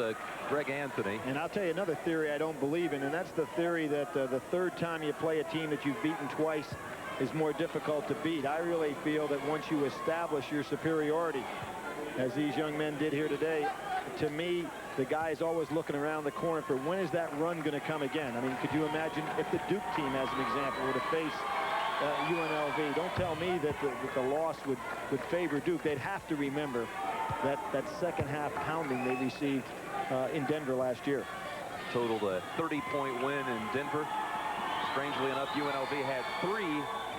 Greg Anthony. And I'll tell you another theory I don't believe in, and that's the theory that the third time you play a team that you've beaten twice is more difficult to beat. I really feel that once you establish your superiority, as these young men did here today, to me, the guy is always looking around the corner for when is that run going to come again. I mean, could you imagine if the Duke team, as an example, were to face UNLV? Don't tell me that the loss would favor Duke. They'd have to remember that second half pounding they received in Denver last year. Totaled a 30-point win in Denver. Strangely enough, UNLV had 3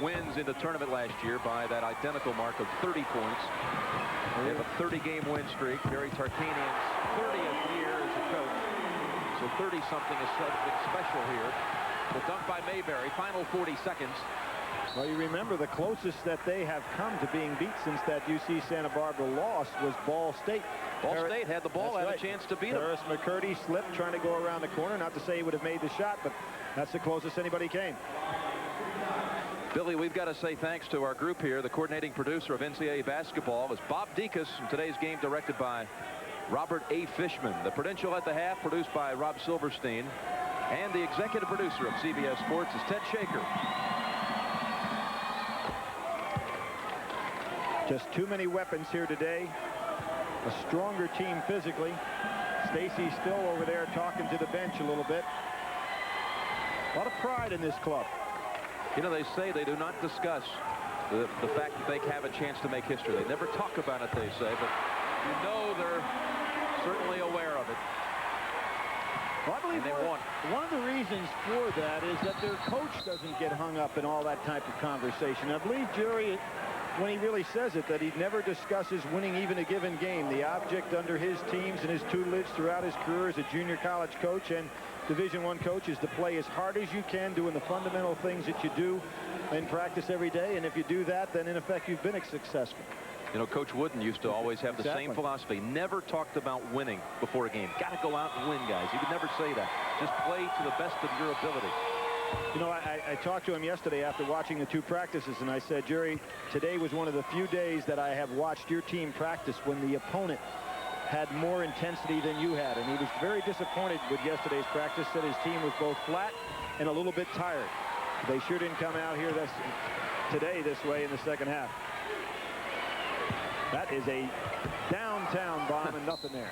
wins in the tournament last year by that identical mark of 30 points. They have a 30-game win streak. Jerry Tarkanian's 30th year as a coach. So 30-something is something special here. The dunk by Mayberry, final 40 seconds. Well, you remember the closest that they have come to being beat since that UC Santa Barbara loss was Ball State. Ball State had the ball, had a chance to beat them. Harris McCurdy slipped trying to go around the corner. Not to say he would have made the shot, but that's the closest anybody came. Billy, we've got to say thanks to our group here. The coordinating producer of NCAA basketball is Bob Dekas, and today's game directed by Robert A. Fishman. The Prudential at the half, produced by Rob Silverstein. And the executive producer of CBS Sports is Ted Shaker. Just too many weapons here today. A stronger team physically. Stacey's still over there talking to the bench a little bit. A lot of pride in this club. You know, they say they do not discuss the fact that they have a chance to make history. They never talk about it, they say, but you know they're certainly aware of it. Well, I believe one of the reasons for that is that their coach doesn't get hung up in all that type of conversation. I believe Jerry, when he really says it, that he never discusses winning even a given game. The object under his teams and his tutelage throughout his career as a junior college coach and Division I coach is to play as hard as you can, doing the fundamental things that you do in practice every day. And if you do that, then in effect you've been successful. You know, Coach Wooden used to always have the same philosophy. Never talked about winning before a game. Got to go out and win, guys. He would never say that. Just play to the best of your ability. You know, I talked to him yesterday after watching the 2 practices, and I said, Jerry, today was one of the few days that I have watched your team practice when the opponent had more intensity than you had. And he was very disappointed with yesterday's practice, said his team was both flat and a little bit tired. They sure didn't come out here today this way in the second half. That is a downtown bomb and nothing there.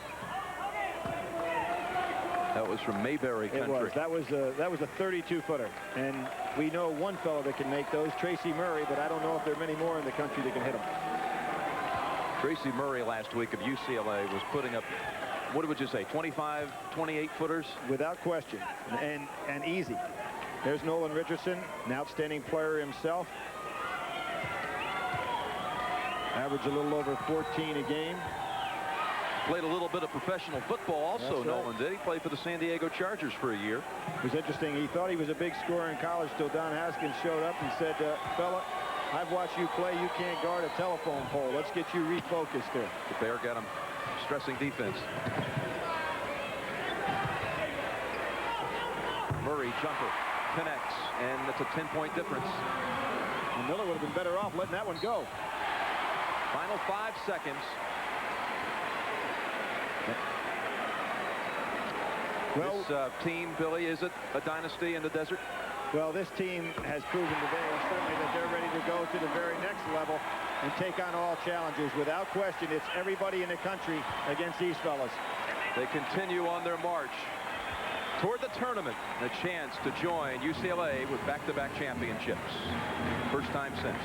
That was from Mayberry country. It was. That was a 32-footer. And we know one fellow that can make those, Tracy Murray, but I don't know if there are many more in the country that can hit them. Tracy Murray last week of UCLA was putting up, what would you say, 25, 28 footers? Without question, and easy. There's Nolan Richardson, an outstanding player himself. Average a little over 14 a game. Played a little bit of professional football also. Right. Nolan did. He played for the San Diego Chargers for a year. It was interesting. He thought he was a big scorer in college till Don Haskins showed up and said, fella, I've watched you play. You can't guard a telephone pole. Let's get you refocused there. The Bear got him stressing defense. Murray jumper connects, and it's a 10-point difference. And Miller would have been better off letting that one go. Final 5 seconds. Well, this team, Billy, is it a dynasty in the desert? Well, this team has proven today certainly that they're ready to go to the very next level and take on all challenges. Without question, it's everybody in the country against these fellas. They continue on their march toward the tournament, a chance to join UCLA with back-to-back championships. First time since.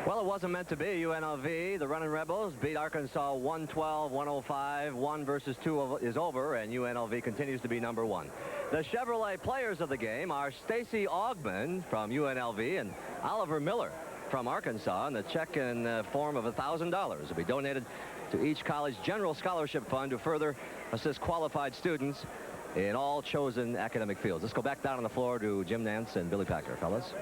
Well, it wasn't meant to be. UNLV, the Running Rebels, beat Arkansas 112-105. 1 versus 2 is over, and UNLV continues to be number 1. The Chevrolet players of the game are Stacey Augmon from UNLV and Oliver Miller from Arkansas, and the check in the form of $1,000 will be donated to each college general scholarship fund to further assist qualified students in all chosen academic fields. Let's go back down on the floor to Jim Nance and Billy Packer, fellas.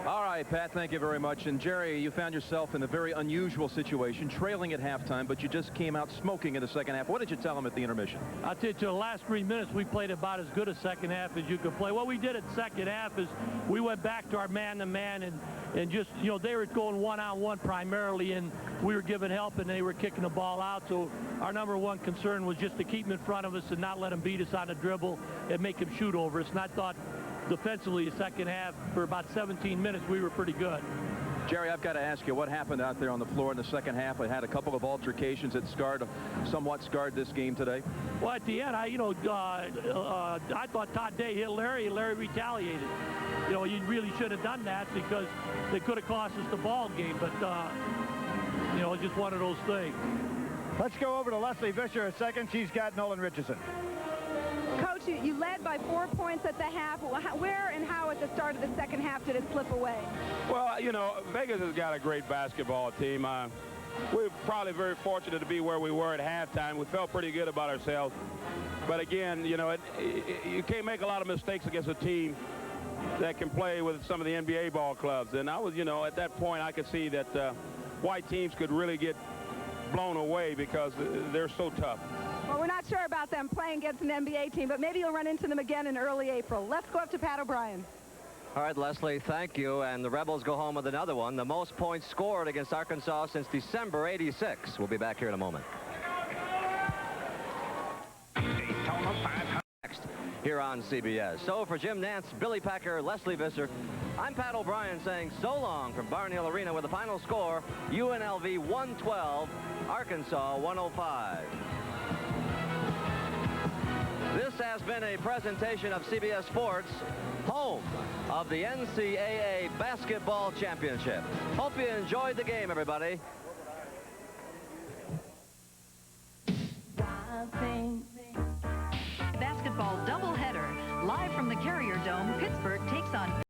All right, Pat, thank you very much. And Jerry, you found yourself in a very unusual situation, trailing at halftime, but you just came out smoking in the second half. What did you tell them at the intermission? I'll tell you, to the last 3 minutes, we played about as good a second half as you could play. What we did at second half is we went back to our man-to-man and just, you know, they were going one-on-one primarily, and we were giving help, and they were kicking the ball out. So our number one concern was just to keep them in front of us and not let them beat us on the dribble and make them shoot over us. And I thought defensively, the second half, for about 17 minutes, we were pretty good. Jerry, I've got to ask you, what happened out there on the floor in the second half? I had a couple of altercations that somewhat scarred this game today. Well, at the end, I thought Todd Day hit Larry, and Larry retaliated. You know, you really should have done that because they could have cost us the ball game, but, you know, it's just one of those things. Let's go over to Leslie Vischer a second. She's got Nolan Richardson. Coach, you led by 4 points at the half. Where and how at the start of the second half did it slip away? Well, you know, Vegas has got a great basketball team. We're probably very fortunate to be where we were at halftime. We felt pretty good about ourselves. But again, you know, you can't make a lot of mistakes against a team that can play with some of the NBA ball clubs. And I was, you know, at that point, I could see that white teams could really get blown away because they're so tough. Well, we're not sure about them playing against an NBA team, but maybe you'll run into them again in early April. Let's go up to Pat O'Brien. All right, Leslie, thank you. And the Rebels go home with another one. The most points scored against Arkansas since December '86. We'll be back here in a moment. Next, here on CBS. So for Jim Nance, Billy Packer, Leslie Visser, I'm Pat O'Brien saying so long from Barn Hill Arena with the final score, UNLV 112, Arkansas 105. This has been a presentation of CBS Sports, home of the NCAA Basketball Championship. Hope you enjoyed the game, everybody. Basketball doubleheader, live from the Carrier Dome. Pittsburgh takes on